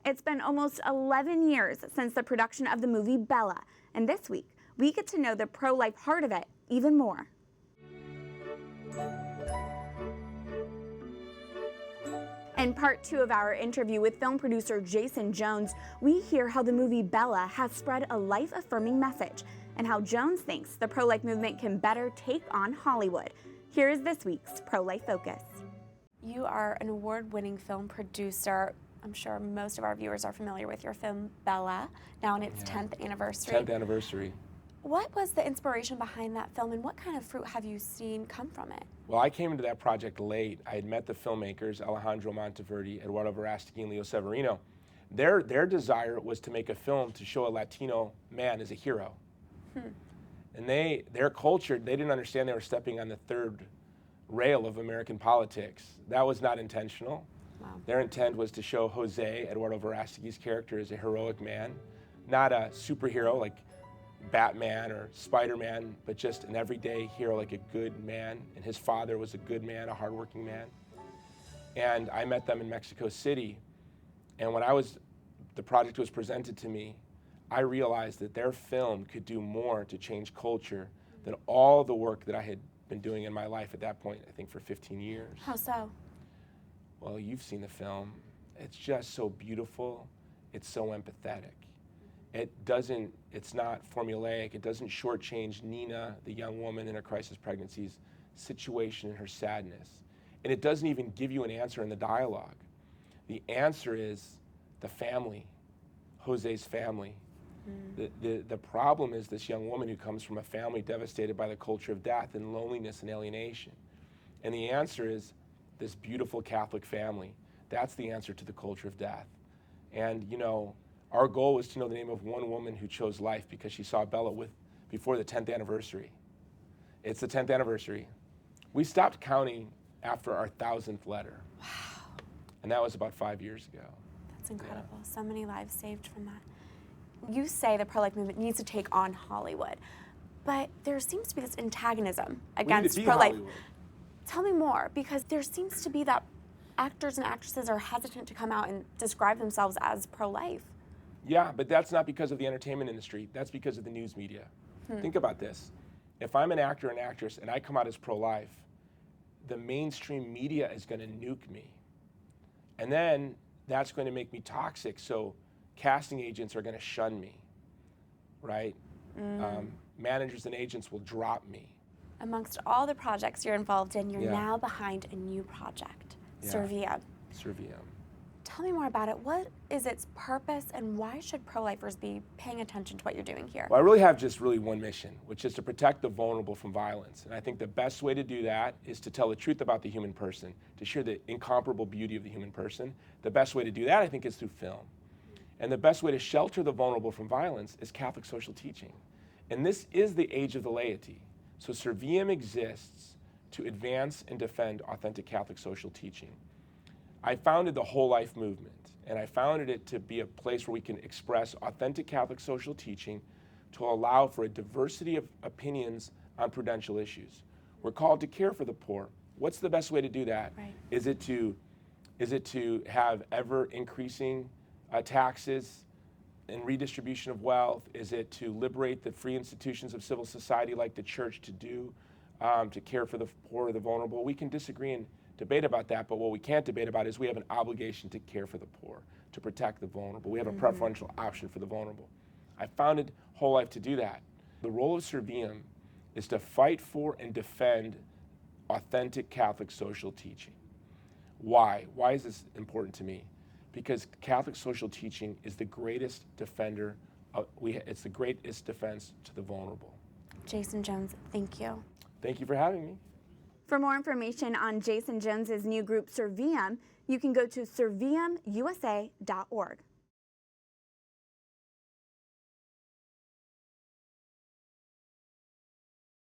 It's been almost 11 years since the production of the movie Bella, and this week we get to know the pro-life heart of it even more. In part 2 of our interview with film producer Jason Jones, we hear how the movie Bella has spread a life-affirming message and how Jones thinks the pro-life movement can better take on Hollywood. Here is this week's Pro-Life Focus. You are an award-winning film producer. I'm sure most of our viewers are familiar with your film Bella, now in its 10th anniversary. 10th anniversary. What was the inspiration behind that film, and what kind of fruit have you seen come from it? Well, I came into that project late. I had met the filmmakers, Alejandro Monteverdi, Eduardo Verástegui, and Leo Severino. Their desire was to make a film to show a Latino man as a hero. And their culture, they didn't understand they were stepping on the third rail of American politics. That was not intentional. Wow. Their intent was to show Jose, Eduardo Verastegui's character, as a heroic man, not a superhero like Batman or Spider-Man, but just an everyday hero, like a good man. And his father was a good man, a hardworking man. And I met them in Mexico City. And when the project was presented to me, I realized that their film could do more to change culture than all the work that I had been doing in my life at that point, I think for 15 years. How so? Well, you've seen the film. It's just so beautiful. It's so empathetic. It's not formulaic. It doesn't shortchange Nina, the young woman in her crisis pregnancy's situation and her sadness. And it doesn't even give you an answer in the dialogue. The answer is the family, Jose's family. The problem is this young woman who comes from a family devastated by the culture of death and loneliness and alienation. And the answer is this beautiful Catholic family. That's the answer to the culture of death. And you know, our goal was to know the name of one woman who chose life because she saw Bella before the 10th anniversary. It's the 10th anniversary. We stopped counting after our 1000th letter. Wow. And that was about 5 years ago. That's incredible. Yeah. So many lives saved from that. You say the pro-life movement needs to take on Hollywood, but there seems to be this antagonism against pro-life. Hollywood. Tell me more, because there seems to be that actors and actresses are hesitant to come out and describe themselves as pro-life. Yeah, but that's not because of the entertainment industry. That's because of the news media. Think about this. If I'm an actor and actress and I come out as pro-life, the mainstream media is going to nuke me. And then that's going to make me toxic. So casting agents are going to shun me, right? Managers and agents will drop me. Amongst all the projects you're involved in, you're now behind a new project, Serbia. Serbia. Tell me more about it. What is its purpose, and why should pro-lifers be paying attention to what you're doing here? Well, I really have just one mission, which is to protect the vulnerable from violence. And I think the best way to do that is to tell the truth about the human person, to share the incomparable beauty of the human person. The best way to do that, I think, is through film. And the best way to shelter the vulnerable from violence is Catholic social teaching. And this is the age of the laity. So Serviam exists to advance and defend authentic Catholic social teaching. I founded the Whole Life movement, and I founded it to be a place where we can express authentic Catholic social teaching to allow for a diversity of opinions on prudential issues. We're called to care for the poor. What's the best way to do that? Right. Is it to have ever increasing taxes and redistribution of wealth? Is it to liberate the free institutions of civil society like the church to care for the poor, the vulnerable? We can disagree and debate about that, but what we can't debate about is we have an obligation to care for the poor, to protect the vulnerable. We have a preferential option for the vulnerable. I founded Whole Life to do that. The role of Serviam is to fight for and defend authentic Catholic social teaching. Why? Why is this important to me? Because Catholic social teaching is the greatest defender, it's the greatest defense to the vulnerable. Jason Jones, thank you. Thank you for having me. For more information on Jason Jones's new group Serviam, you can go to serviamusa.org.